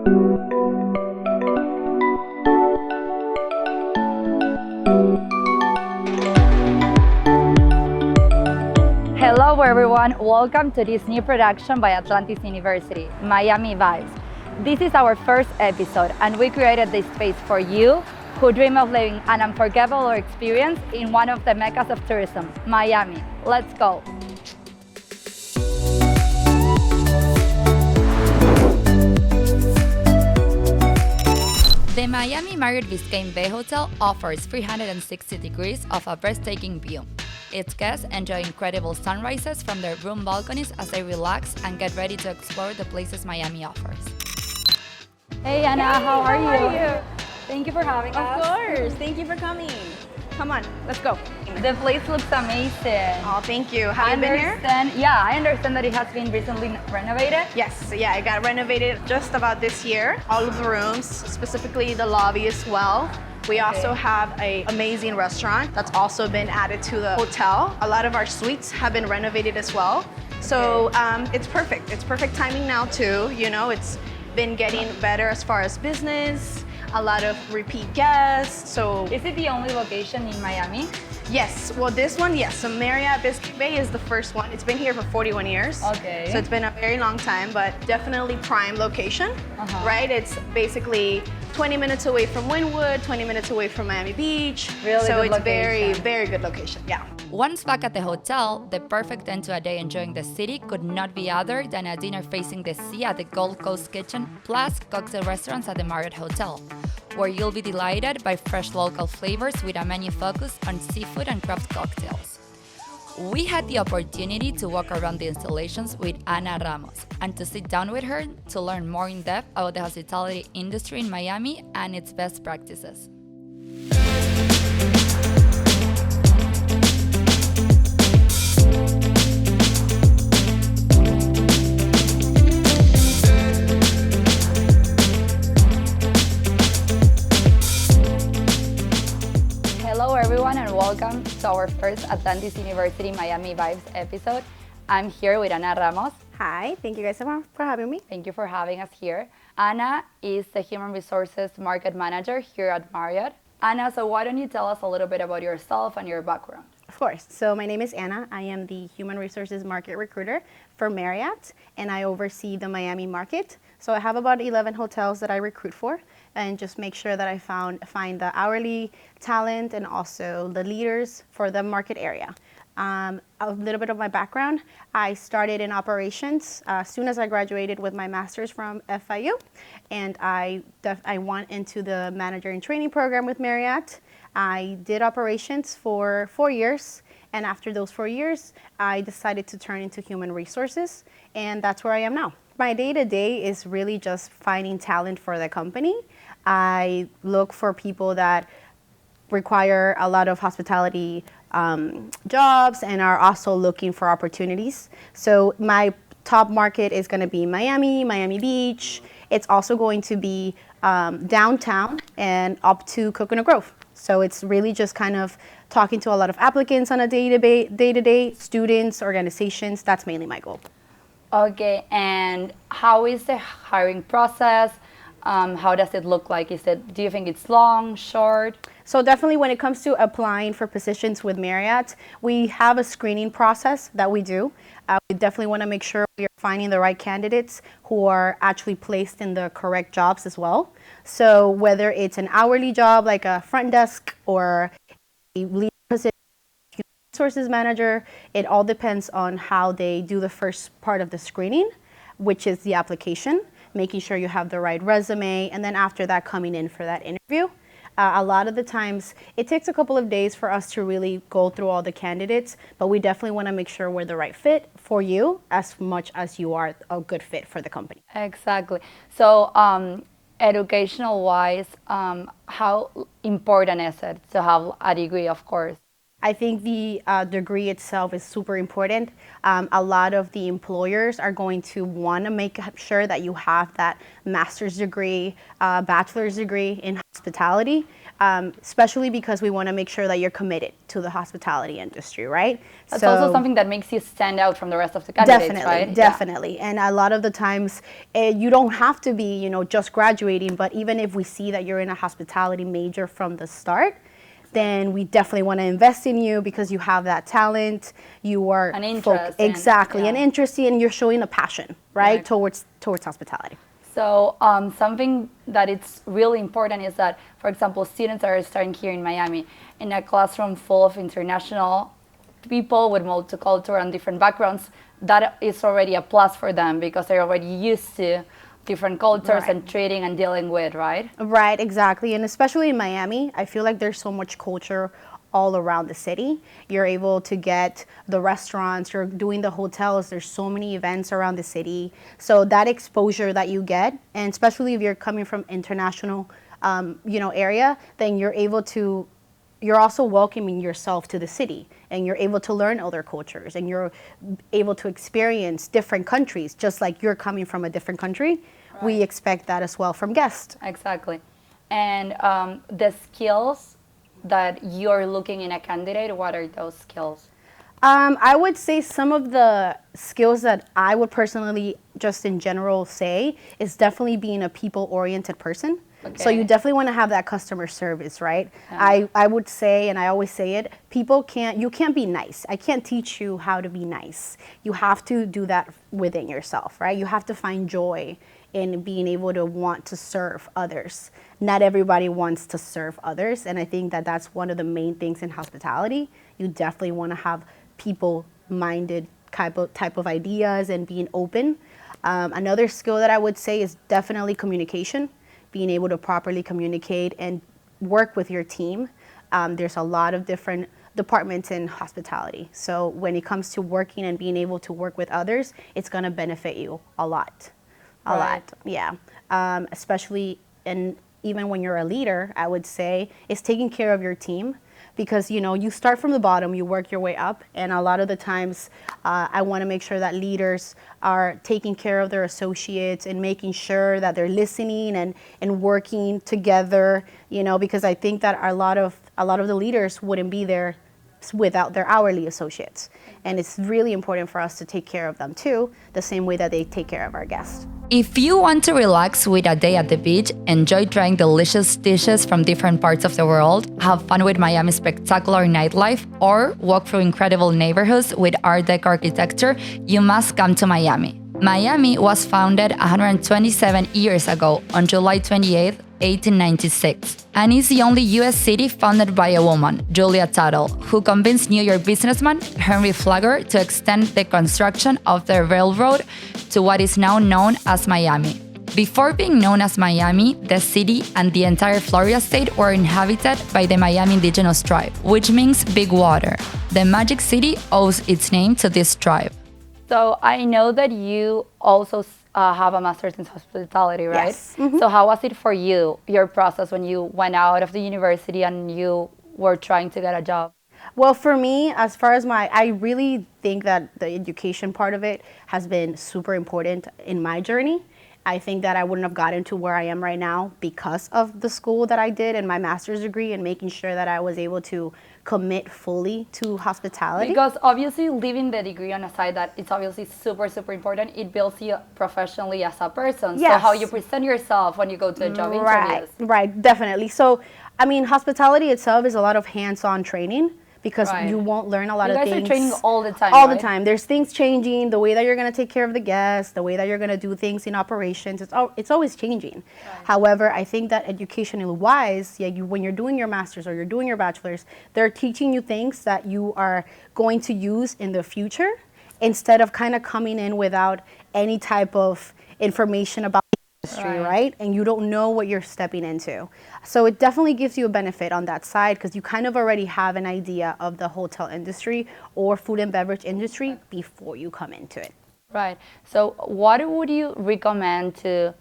Hello everyone, welcome to this new production by Atlantis University, Miami Vibes. This is our first episode and we created this space for you who dream of living an unforgettable experience in one of the meccas of tourism, Miami. Let's go. The Miami Marriott Biscayne Bay Hotel offers 360 degrees of a breathtaking view. Its guests enjoy incredible sunrises from their room balconies as they relax and get ready to explore the places Miami offers. Hey Anna, how are you? Thank you for having us. Of course. Thank you for coming. Come on, let's go. The place looks amazing. Oh, thank you. Have you been here? Yeah, I understand that it has been recently renovated. Yes, yeah, it got renovated just about this year. All of the rooms, specifically the lobby as well. We also have an amazing restaurant that's also been added to the hotel. A lot of our suites have been renovated as well. So it's perfect. It's perfect timing now too. You know, it's been getting better as far as business, a lot of repeat guests. So is it the only location in Miami? Yes, well this one, yes. So Marriott Biscayne Bay is the first one. It's been here for 41 years. Okay. So it's been a very long time, but definitely prime location, right? It's basically 20 minutes away from Wynwood, 20 minutes away from Miami Beach. Really so good it's location. very, very good location, yeah. Once back at the hotel, the perfect end to a day enjoying the city could not be other than a dinner facing the sea at the Gold Coast Kitchen, plus cocktail restaurants at the Marriott Hotel, where you'll be delighted by fresh local flavors with a menu focused on seafood and craft cocktails. We had the opportunity to walk around the installations with Ana Ramos and to sit down with her to learn more in depth about the hospitality industry in Miami and its best practices. Hello everyone and welcome to our first Atlantis University Miami Vibes episode. I'm here with Ana Ramos. Hi, thank you guys so much for having me. Thank you for having us here. Ana is the Human Resources Market Manager here at Marriott. Ana, so why don't you tell us a little bit about yourself and your background? Of course. So my name is Anna. I am the Human Resources Market Recruiter for Marriott, and I oversee the Miami market. So I have about 11 hotels that I recruit for and just make sure that I find the hourly talent and also the leaders for the market area. A little bit of my background. I started in operations as soon as I graduated with my master's from FIU, and I went into the manager in training program with Marriott. I did operations for 4 years, and after those 4 years, I decided to turn into human resources, and that's where I am now. My day-to-day is really just finding talent for the company. I look for people that require a lot of hospitality jobs and are also looking for opportunities. So my top market is going to be Miami, Miami Beach. It's also going to be downtown and up to Coconut Grove. So it's really just kind of talking to a lot of applicants on a day-to-day, students, organizations. That's mainly my goal. Okay, and how is the hiring process? How does it look like? Do you think it's long, short? So definitely when it comes to applying for positions with Marriott, we have a screening process that we do. We definitely want to make sure we are finding the right candidates who are actually placed in the correct jobs as well. So whether it's an hourly job like a front desk or a lead position, human resources manager, it all depends on how they do the first part of the screening, which is the application, making sure you have the right resume, and then after that coming in for that interview. A lot of the times, it takes a couple of days for us to really go through all the candidates, but we definitely want to make sure we're the right fit for you as much as you are a good fit for the company. Exactly. So educational-wise, how important is it to have a degree, of course? I think the degree itself is super important. A lot of the employers are going to want to make sure that you have that master's degree, bachelor's degree in hospitality, especially because we want to make sure that you're committed to the hospitality industry, right? That's also something that makes you stand out from the rest of the candidates, right? Definitely. And a lot of the times, you don't have to be, just graduating, but even if we see that you're in a hospitality major from the start, then we definitely want to invest in you because you have that talent. You are an interest, an interest, and you're showing a passion, right, towards hospitality. So something that it's really important is that, for example, students are starting here in Miami in a classroom full of international people with multicultural and different backgrounds. That is already a plus for them because they're already used to different cultures and treating and dealing with, right? Right, exactly. And especially in Miami, I feel like there's so much culture all around the city. You're able to get the restaurants, you're doing the hotels, there's so many events around the city. So that exposure that you get, and especially if you're coming from international area, then you're also welcoming yourself to the city, and you're able to learn other cultures, and you're able to experience different countries, just like you're coming from a different country. Right. We expect that as well from guests. Exactly. And the skills that you're looking in a candidate, what are those skills? I would say some of the skills that I would personally, just in general, say is definitely being a people-oriented person. Okay. So you definitely want to have that customer service, right? Yeah. I would say, and I always say it, you can't be nice. I can't teach you how to be nice. You have to do that within yourself, right? You have to find joy in being able to want to serve others. Not everybody wants to serve others, and I think that that's one of the main things in hospitality. You definitely want to have people-minded type of ideas and being open. Another skill that I would say is definitely communication. Being able to properly communicate and work with your team. There's a lot of different departments in hospitality. So when it comes to working and being able to work with others, it's going to benefit you a lot. A lot, yeah. Especially, and even when you're a leader, I would say, is taking care of your team. Because, you start from the bottom, you work your way up. And a lot of the times, I want to make sure that leaders are taking care of their associates and making sure that they're listening and working together, because I think that a lot of the leaders wouldn't be there without their hourly associates. And it's really important for us to take care of them too, the same way that they take care of our guests. If you want to relax with a day at the beach, enjoy trying delicious dishes from different parts of the world, have fun with Miami's spectacular nightlife, or walk through incredible neighborhoods with Art Deco architecture, you must come to Miami was founded 127 years ago on July 28, 1896, and is the only U.S. city founded by a woman, Julia Tuttle, who convinced New York businessman Henry Flagler to extend the construction of the railroad to what is now known as Miami. Before being known as Miami, the city and the entire Florida state were inhabited by the Miami indigenous tribe, which means big water. The Magic City owes its name to this tribe. So I know that you also have a master's in hospitality, right? Yes. Mm-hmm. So how was it for you, your process when you went out of the university and you were trying to get a job? Well, for me, as far as I really think that the education part of it has been super important in my journey. I think that I wouldn't have gotten to where I am right now because of the school that I did and my master's degree and making sure that I was able to commit fully to hospitality. Because obviously leaving the degree on a side, that it's obviously super, super important. It builds you professionally as a person. Yes. So how you present yourself when you go to job interviews. Right, definitely. So, hospitality itself is a lot of hands-on training. Because you won't learn a lot of things. You guys are training all the time, all the time. There's things changing, the way that you're going to take care of the guests, the way that you're going to do things in operations. It's always changing. Right. However, I think that educationally-wise, when you're doing your master's or you're doing your bachelor's, they're teaching you things that you are going to use in the future instead of kind of coming in without any type of information about industry, right? And you don't know what you're stepping into. So it definitely gives you a benefit on that side because you kind of already have an idea of the hotel industry or food and beverage industry before you come into it. Right. So what would you recommend to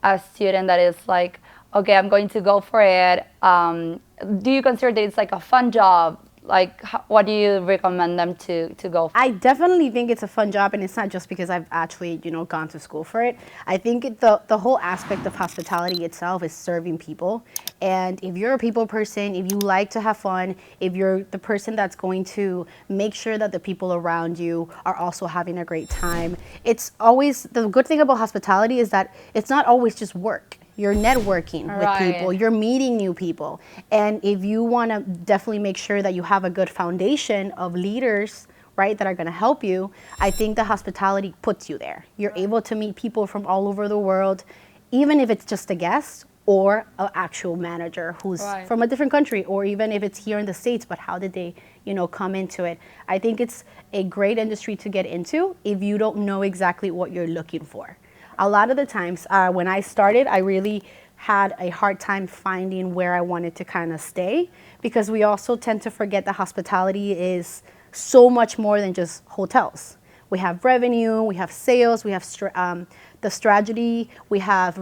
a student that is like, okay, I'm going to go for it. Do you consider that it's like a fun job? Like, what do you recommend them to go for? I definitely think it's a fun job, and it's not just because I've actually, gone to school for it. I think the whole aspect of hospitality itself is serving people. And if you're a people person, if you like to have fun, if you're the person that's going to make sure that the people around you are also having a great time, it's always, the good thing about hospitality is that it's not always just work. You're networking with people, you're meeting new people. And if you want to definitely make sure that you have a good foundation of leaders, right, that are going to help you, I think the hospitality puts you there. You're able to meet people from all over the world, even if it's just a guest or an actual manager who's from a different country, or even if it's here in the States, but how did they, come into it? I think it's a great industry to get into if you don't know exactly what you're looking for. A lot of the times when I started, I really had a hard time finding where I wanted to kind of stay, because we also tend to forget that hospitality is so much more than just hotels. We have revenue, we have sales, we have the strategy, we have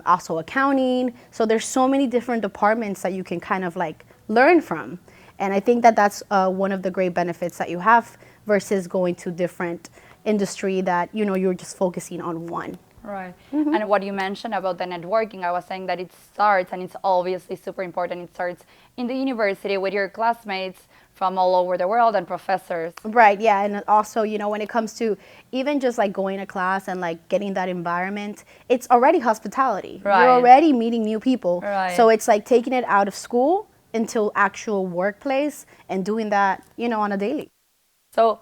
also accounting. So there's so many different departments that you can kind of like learn from. And I think that that's one of the great benefits that you have versus going to different industry that, you're just focusing on one. Right. And what you mentioned about the networking, I was saying that it starts, and it's obviously super important, it starts in the university with your classmates from all over the world and professors. Right, yeah. And also, when it comes to even just like going to class and like getting that environment, it's already hospitality. You're already meeting new people. So it's like taking it out of school into actual workplace and doing that, on a daily. So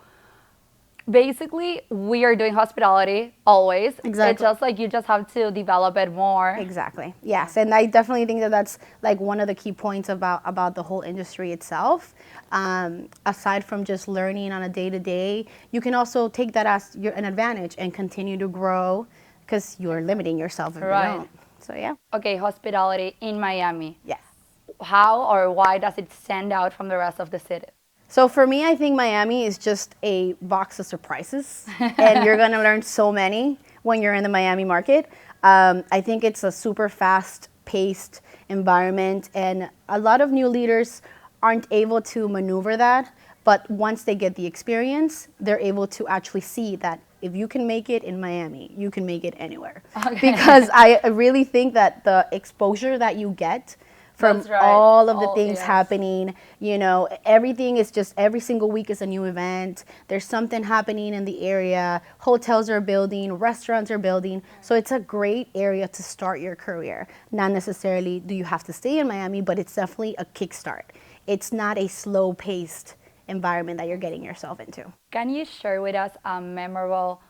basically, we are doing hospitality always. Exactly. It's just like you just have to develop it more. Exactly. Yes, and I definitely think that that's like one of the key points about the whole industry itself. Aside from just learning on a day-to-day, you can also take that as an advantage and continue to grow, because you're limiting yourself if you don't. So yeah. Okay, hospitality in Miami. Yes. How or why does it stand out from the rest of the city? So for me, I think Miami is just a box of surprises, and you're going to learn so many when you're in the Miami market. I think it's a super fast-paced environment, and a lot of new leaders aren't able to maneuver that. But once they get the experience, they're able to actually see that if you can make it in Miami, you can make it anywhere. Because I really think that the exposure that you get from all of the things happening, everything is just, every single week is a new event. There's something happening in the area. Hotels are building, restaurants are building. So it's a great area to start your career. Not necessarily do you have to stay in Miami, but it's definitely a kickstart. It's not a slow-paced environment that you're getting yourself into. Can you share with us a memorable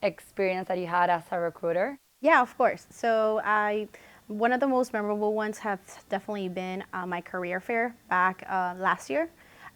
experience that you had as a recruiter? Yeah, of course. So one of the most memorable ones has definitely been my career fair back last year.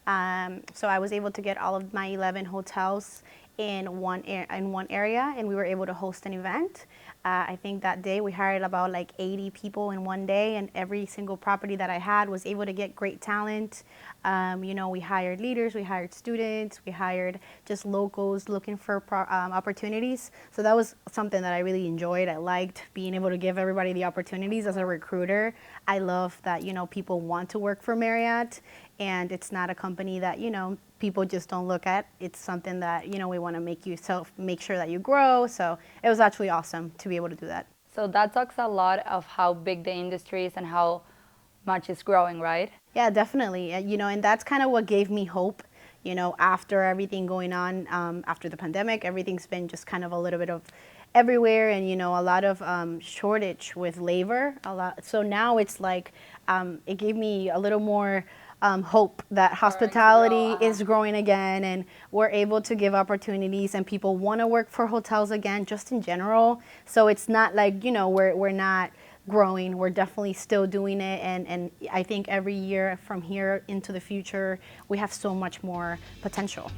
So I was able to get all of my 11 hotels in one area, and we were able to host an event. I think that day we hired about like 80 people in one day, and every single property that I had was able to get great talent. We hired leaders, we hired students, we hired just locals looking for opportunities. So that was something that I really enjoyed. I liked being able to give everybody the opportunities as a recruiter. I love that, people want to work for Marriott, and it's not a company that, people just don't look at. It's something that, we want to make sure that you grow. So it was actually awesome to be able to do that. So that talks a lot of how big the industry is and how much it's growing, right? Yeah, definitely. And that's kind of what gave me hope, after everything going on, after the pandemic. Everything's been just kind of a little bit of everywhere, and, a lot of shortage with labor. So now it's like, it gave me a little more hope that hospitality is growing again, and we're able to give opportunities, and people want to work for hotels again, just in general. So it's not like, we're not growing. We're definitely still doing it, and I think every year from here into the future, we have so much more potential.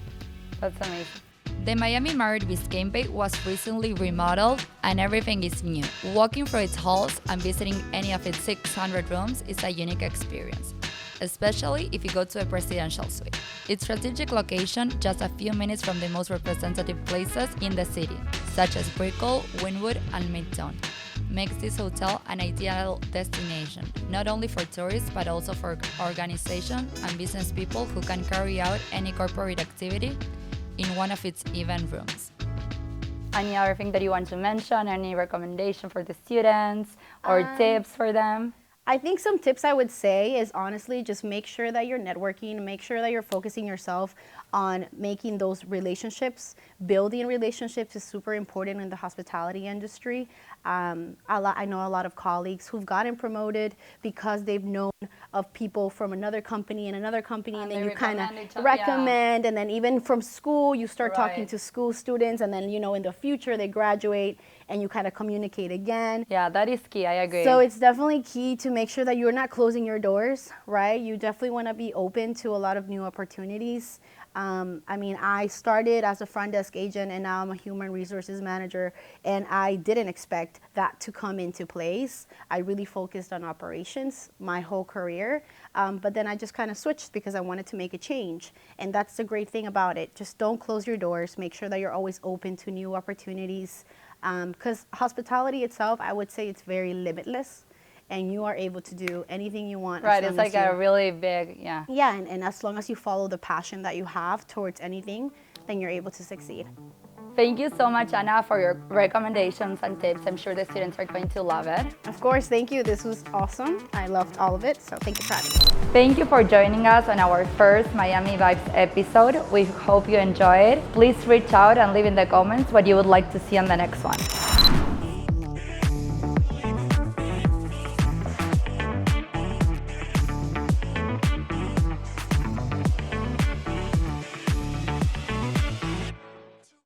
That's amazing. The Miami Marriott Biscayne Bay was recently remodeled, and everything is new. Walking through its halls and visiting any of its 600 rooms is a unique experience, especially if you go to a presidential suite. Its strategic location, just a few minutes from the most representative places in the city, such as Brickell, Wynwood, and Midtown. makes this hotel an ideal destination, not only for tourists but also for organizations and business people who can carry out any corporate activity in one of its event rooms. Any other thing that you want to mention? Any recommendation for the students or tips for them? I think some tips I would say is honestly just make sure that you're networking, make sure that you're focusing yourself on making those relationships. Building relationships is super important in the hospitality industry. I know a lot of colleagues who've gotten promoted because they've known of people from another company and another company, and then you kind of recommend, and then even from school, you start talking to school students, and then, you know, in the future they graduate and you kind of communicate again. Yeah, that is key. I agree. So it's definitely key to make sure that you're not closing your doors, right? You definitely want to be open to a lot of new opportunities. I mean, I started as a front desk agent and now I'm a human resources manager, and I didn't expect that to come into place. I really focused on operations my whole career, but then I just kind of switched because I wanted to make a change. And that's the great thing about it. Just don't close your doors. Make sure that you're always open to new opportunities, because hospitality itself, I would say it's very limitless. And you are able to do anything you want. Right, it's like a really big, Yeah, and as long as you follow the passion that you have towards anything, then you're able to succeed. Thank you so much, Anna, for your recommendations and tips. I'm sure the students are going to love it. Of course, thank you. This was awesome. I loved all of it, so thank you for having me. Thank you for joining us on our first Miami Vibes episode. We hope you enjoy it. Please reach out and leave in the comments what you would like to see on the next one.